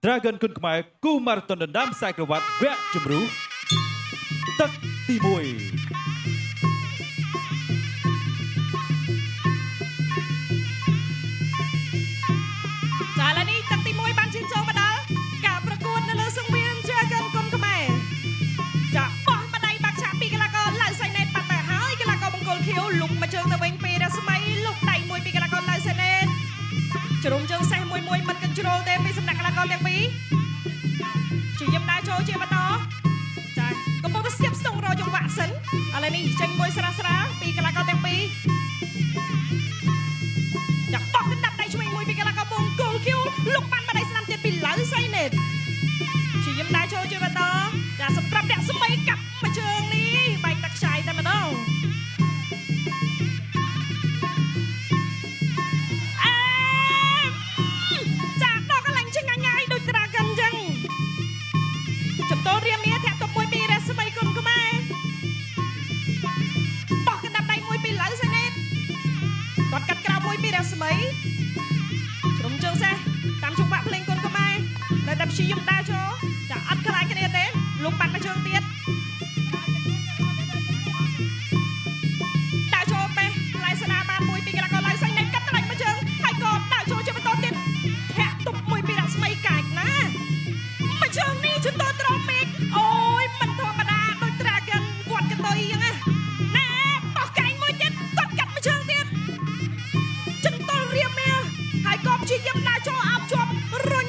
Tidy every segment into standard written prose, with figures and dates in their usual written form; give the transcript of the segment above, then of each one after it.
Dragon គុណខ្មែរគូម៉ារ៉ាតុនដណ្ដើមខ្សែក្រវ៉ាត់វគ្គជម្រុះទឹកទី1ចាឥឡូវនេះទឹកទី1បានឈានចូលមកដល់ការប្រកួតនៅលើសង្វៀន Dragon គុណខ្មែរចាបោះម្ដាយបាក់ឆាពីកីឡាករឡៅសៃណេតបាត់ទៅហើយកីឡាករបង្គោលខៀវលុកមកជើងទៅវិញពីរស្មីលុកដៃមួយពីកីឡាករឡៅសៃណេតជ្រុំជើងសេះមួយមិនកញ្ជ្រោលទេពីសំណាក់កីឡាករទាំងពីរជាយឹមដើរចូលជាបន្តចាកំពុងតែស្ទាបស្ទង់រកចង្វាក់សិនឥឡូវនេះចេញមួយស្រាលពីកីឡាករទាំងពីរចាបោះកណ្ដាប់ដៃឆ្វេងមួយពីកីឡាករបង្គោលខៀវលុកបានម្ដាយស្នាមទៀតពីឡៅសៃណេតជាយឹមដើរចូលជាបន្តចាសម្រាប់អ្នកស្មីកាប់មួយជើងនេះបែកតាក់ខ្ចាយតែម្ដងចូលរៀមមាធាក់តុបមួយពីរស្មីគុណខ្មែរបោះកណ្ដាប់ដៃមួយពីឡៅសៃណេតគាត់កាត់ក្រៅមួយពីរស្មីជ្រុំជើងសេះតាមចង្វាក់ភ្លេងគុណខ្មែរនៅតែព្យាយាមដើរចូលចាអត់ខ្លាចគ្នាទេលុកបាត់មួយជើងទៀតដើរចូលបេះឡៃស្នាបានមួយពីកីឡាករឡៅសៃណេតកាត់ថ្លៃមួយជើងហើយក៏ដើរចូលជាបន្តទៀតធាក់តុបមួយពីរស្មីកាច់ណាមួយជើងនេះជំទាស់ត្រង់ពេកអូយមិនធម្មតាដូច Dragon គាត់កតុយអញ្ចឹងណាបោះកែងមួយទៀតគាត់កាត់មួយជើងទៀតជំទាស់រៀមមាហើយក៏ព្យាយាមដើរចូលអោបជាប់រុញ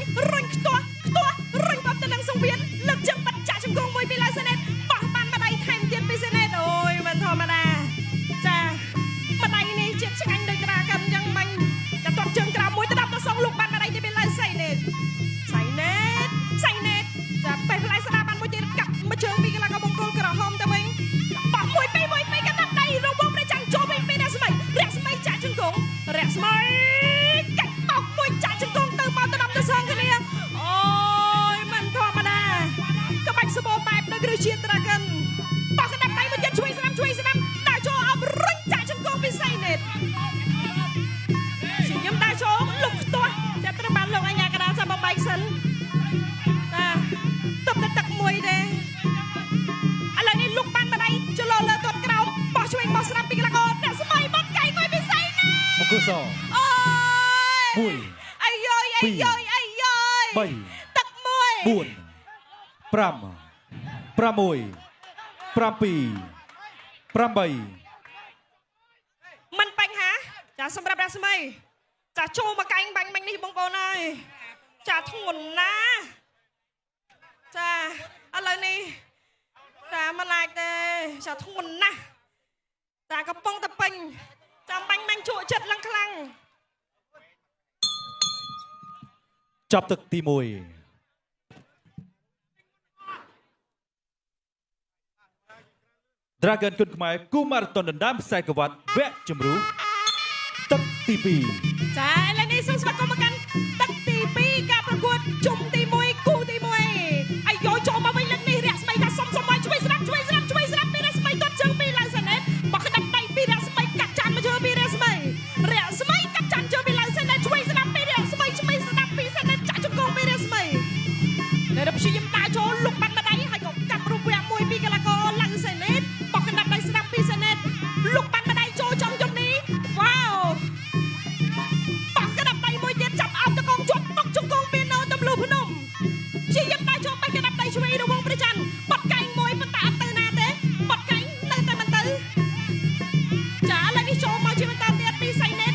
ខ្ទាស់រុញបបទៅនឹងសង្វៀនលើកជើងបាត់ចាក់ជង្គង់មួយពីឡៅសៃណេតបោះបានម្ដាយថែមទៀតពីសៃណេតអូយមិនធម្មតាចាម្ដាយនេះជាតិឆ្ងាញ់ដូច Dragon អញ្ចឹងមិញតែទាត់ជើងក្រៅមួយទៅដល់ទៅសងលោកបានម្ដាយទៀតពីឡៅសៃណេតចាបេះផ្លែស្ដាបានមួយទៀតកាប់មួយជើងពីកីឡាករបង្គោលក្រហមទៅវិញបោះមួយពីរកណ្ដាប់ដៃរងវងព្រះច័ន្ទចូលវិញពីរស្មីចាក់ជង្គង់រស្មីកាច់បោកមួយចាក់ជង្គង់ទៅមកទៅដល់ទៅសងគ្នាអូយមិនធម្មតាក្បាច់សម្បូរបែបដូចគ្រូជាតិ Dragon បោះកណ្ដាប់ដៃមួយទៀតជួយស្នាមដើរចូលអបរុញចាក់ជង្គង់ពីសៃណេតជាខ្ញុំដើរចូលលុកខ្ទាស់ចាប់ត្រូវបានលោកអញ្ញាកដាសាប់បែកសិនទឹកមួយទេឥឡូវនេះលុកបានម្ដាយចលោលើទាត់ក្រោមបោះឆ្វេងបោះស្រាប់ពីកីឡាករអ្នកស្មីបោះកៃមួយពិសីណាមកគូសអូយអាយយទឹកមួយ4 5 6 7 8មិនបញ្ហាចាសម្រាប់អ្នកស្មីចាចូលមកកែងបាញ់មិញនេះបងប្អូនអើយចាធ្ងន់ណាចាឥឡូវនេះចាមិនឡាយទេចាធ្ងន់ណាស់ចាកំពុងតែពេញចាំបាញ់មាញ់ជក់ចិត្តឡើងខ្លាំងចាប់ទឹកទី1Dragon គុណខ្មែរគូម៉ារ៉ាតុនដណ្ដើមខ្សែក្រវ៉ាត់វគ្គជម្រុះទឹកទី2ចាឥឡូវនេះសូមស្វាគមន៍មកកាន់ទឹកទី2ការប្រកួតជុំទី1គូទី1អាយចូលមកវិញលើកនេះរស្មីថាសុំមកជួយស្រាប់ពីរស្មីទាត់ជើងពីឡៅសៃណេតបោះកណ្ដាប់ដៃពីរស្មីកាត់ចានមកជើងពីរស្មីកាត់ចានជើងពីឡៅសៃណេតជួយស្ដាប់ពីរស្មីស្ដាប់ពីសៃណេតចាក់ជង្គង់ពីរស្មីនៅរព្យាយាមដើរចូលលុកបាត់ម្ដាយហើយក៏កាប់រូបវគ្គមួយពីកីឡាករឡៅសៃណេតបោះកណ្ដាប់ដៃស្ដាប់ពីសៃណេតលុកបាត់ម្ដាយចូលចំយប់នេះវ៉ាវបោះកណ្ដាប់ដៃមួយទៀតចាប់អោបតកងជាប់បុកជង្គង់ពីនៅទំលូភ្នំព្យាយាមដើរចូលបេះកណ្ដាប់ដៃឆ្វេងរវងព្រះច័ន្ទបត់កែងមួយប៉ុន្តែអត់ទៅណាទេបត់កែងនៅតែមិនទៅចាឥឡូវនេះចូលមកជាបន្តទៀតពីសៃណេត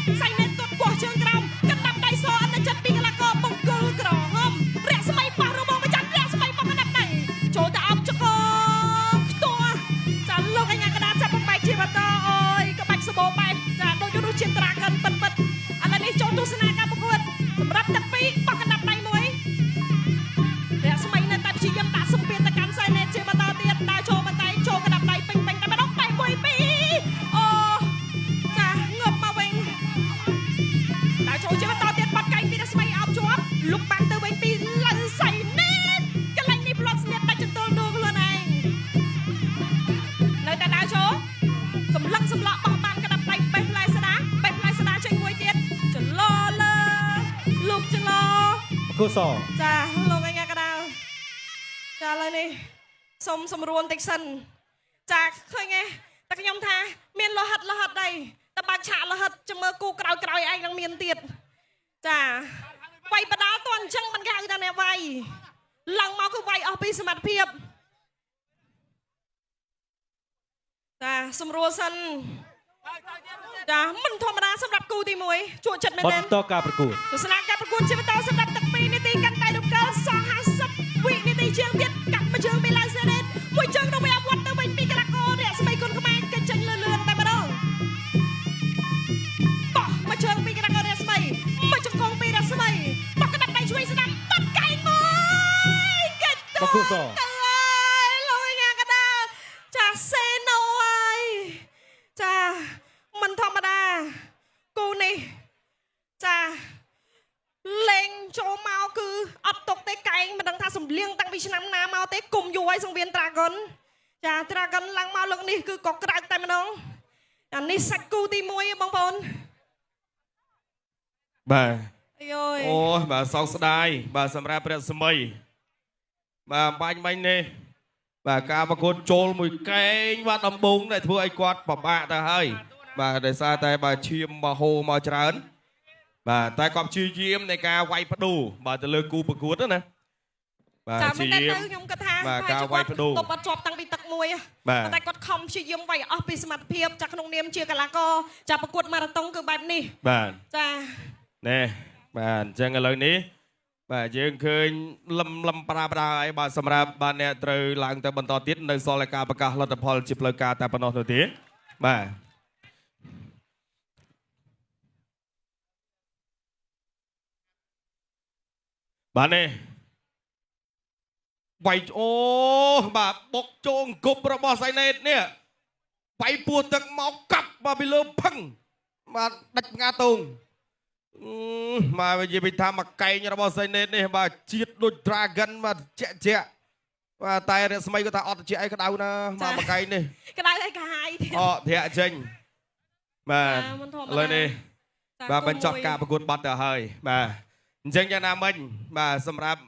ទាត់គាស់ជើងក្រោមកណ្ដាប់ដៃសអត់ទៅចិត្តពីកីឡាករបង្គោលក្រហមរស្មីប៉ះរវងព្រះច័ន្ទរស្មីបោះកណ្ដាប់ដៃចូលទៅអោបជង្គង់ខ្ទាស់ចាលោកអញ្ញាកដាចាប់បំបែកជាបន្តអូយក្បាច់សម្បូរបែបចាដូចរសជាតិ Dragon ពិតឥឡូវនេះចូលទស្សនាការប្រកួតសម្រាប់ទឹកពីរបោះកណ្ដាប់ដៃមួយរស្មីនៅតែព្យាយាមដាក់សម្ពាធទៅកាន់សៃណេតជាបន្តទៀតដើរចូលបន្តចូលកណ្ដាប់ដៃពេញតែម្ដងបែកមួយពីរអូចាងើបមកវិញដើរចូលជាបន្តទៀតបាត់កែងពីរស្មីអោបជាប់លុកបានទៅវិញពីឡៅសៃណេតកន្លែងនេះផ្លត់ស្នៀតដាច់ចន្ទល់ដួលខ្លួនឯងនៅតែដើរចូលសម្លឹងសម្លក់បោះបានកណ្ដាប់ដៃបេះផ្លែស្ដាចេញមួយទៀតចលោលើលុកចលោ គូស ចាលោកអញ្ញាកដាលចាឥឡូវនេះសូមសម្រួលបន្តិចសិនចាឃើញទេតែខ្ញុំថាមានលោហិតដែរតែបើកឆាកលោហិតចាំមើលគូក្រោយឯងនឹងមានទៀតចាវាយបដាល់តអញ្ចឹងមិនគេហៅថាអ្នកវាយឡើងមកគឺវាយអស់ពីសមត្ថភាពចាសម្រួលសិនចាមិនធម្មតាសម្រាប់គូទី1ជួចិត្តមែន ប ទេ ន្តការប្រកួត ទស្សនាការប្រកួតជាបន្តសម្រាប់ទឹក2នាទីកាន់តែរំកិលសល់50វិនាទីជាងទៀតកាប់មួយជើងពីឡាយសេណេតមួយជើងទៅវិញវត្តទៅវិញពីកីឡាកររស្មីគុណខ្មែរគេចេញលឿនតែម្ដងបោះមួយជើងពីកីឡាកររស្មីមួយជង្គង់ពីរស្មីបោះក្តាប់ដៃជួយស្ដាំបាត់កែងមួយគេទៅ បង្គោលស លោកអញ្ញាកដាលចាសេណូហើយចាមិនធម្មតាគូនេះចាលេងចូលមកគឺអត់ຕົកទេកែងមិនដឹងថាសំលៀងតាំងពីឆ្នាំណាមកទេគុំយូរហើយសង្វៀន Dragon ចា Dragon ឡើងមកលើកនេះគឺក៏ក្តៅតែម្ដងអានេះសាច់គូទី1បងប្អូន បាទ អាយយ អូបាទសោកស្ដាយបាទសម្រាប់ព្រះសម័យបាទបាញ់មិញនេះបាទការប្រកួតចូលមួយកែងបាទដំបងដែលធ្វើឲ្យគាត់ពិបាកទៅហើយបាទដោយសារតែបាទឈាមមកហូរមកច្រើនបាទតែគាត់ព្យាយាមនៃការវាយផ្ដូរបាទទៅលើគូប្រកួតណាបាទ ចា ព្ មែ យា នតែ យាម ទៅខ្ញុំគិតថា បាទការវាយផ្ដូរ តបអត់ជាប់តាំងពីទឹកមួយ បាទ តែគាត់ខំព្យាយាមវាយអស់ពីសមត្ថភាពចាក្នុងនាមជាកីឡាករចាប្រកួតម៉ារ៉ាតុងគឺបែបនេះ បាទ ចា ណែបាទអញ្ចឹងឥឡូវនេះបាទយើងឃើញលំប្រាប្រាហើយបាទសម្រាប់បាទអ្នកត្រូវឡើងទៅបន្តទៀតនៅសល់តែការប្រកាសលទ្ធផលជាផ្លូវការតែប៉ុណ្ណោះទៅទេបាទបាទនេះវាយអូបាទបុកជងគប់របស់សៃណេតនេះវាយពោះទឹកមកកាប់មកពីលើផឹងបាទដាច់ផ្ងាតងមកនិយាយពីថាមកកែងរបស់សៃណេតនេះបាទជាតិដូច Dragon បាទជាក់បាទតែរស្មីគាត់ថាអត់ជាអីក្តៅណាមកកែងនេះ ក្តៅឲ្យកាហាយទៀត អត់ធាក់ចេញបាទ មិនធម្មតា ឥឡូវនេះ បាទបញ្ចប់ការប្រកួតបាត់ទៅហើយបាទអញ្ចឹងយ៉ាងណាមិញបាទសម្រាប់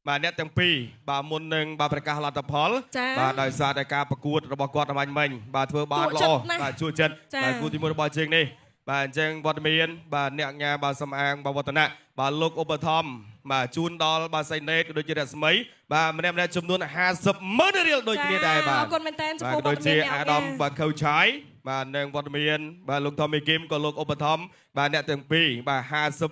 បាទអ្នកទាំងពីរបាទមុននឹងបាទប្រកាសលទ្ធផល ចា៎ បាទដោយសារតែការប្រកួតរបស់គាត់អំញ្ញមិញបាទធ្វើបាន ជក់ ល្អ ចិត្តណាស់ បាទជួយចិត្ត ចា៎ បាទគូទី1របស់ជើងនេះបាទអញ្ចឹងវត្តមានបាទអ្នកអញ្ញាបាទសំអាងបាទវឌ្ឍនៈបាទលោកឧបត្ថម្ភបាទជូនដល់បាទសៃណេតក៏ដូចជារស្មីបាទម្នាក់ៗចំនួន50,000រៀលដូចគ្នាដែរបាទ អរគុណមែនតើចំ បាទ ពោះ ក៏ វ ដូច ត្ត ជា មាន អាដាមបាទខៅឆាយបាទនិងវត្តមានបាទលោកថមីគឹមក៏លោកឧបត្ថម្ភបាទអ្នកទាំងពីរបាទ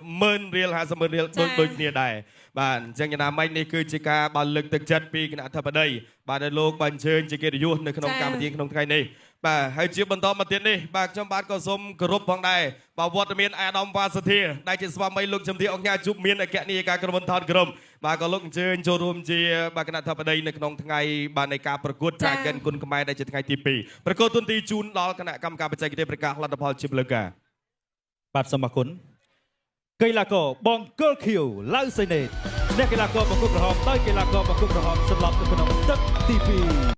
50,000រៀល50,000រៀលដូចគ្នាដែរបាទអញ្ចឹងយ៉ាងណាមិញនេះគឺជាការបាទលើកទឹកចិត្តពីគណៈអធិបតីបាទដែលលោកបានអញ្ជើញជាកិត្តិយសនៅក្នុងកម្មវិធីក្នុងថ្ងៃនេះបាទហើយជាបន្តមកទៀតនេះបាទខ្ញុំបាទក៏សូមគោរពផងដែរបាទវត្តមានអាដាមវ៉ាសធាដែលជាស្វាមីលោកជំទាវអង្គការជប់មានអគ្គនាយិកាក្រុមហ៊ុនថតក្រុមបាទក៏លោកអញ្ជើញចូលរួមជាបាទគណៈអធិបតីនៅក្នុងថ្ងៃបាទនៃការប្រកួត Dragon គុណខ្មែរដែលជាថ្ងៃទី2ប្រកួតទុនទីជូនដល់គណៈកម្មការបច្ចេកទេសប្រកាសលទ្ធផលជាផ្លូវការ បាទសូមអរគុណកីឡាករបង្គោលខៀវឡៅសៃណេតអ្នកកីឡាករបង្គោលក្រហមដោយកីឡាករបង្គោលក្រហមសន្លប់នៅក្នុងទឹកទី2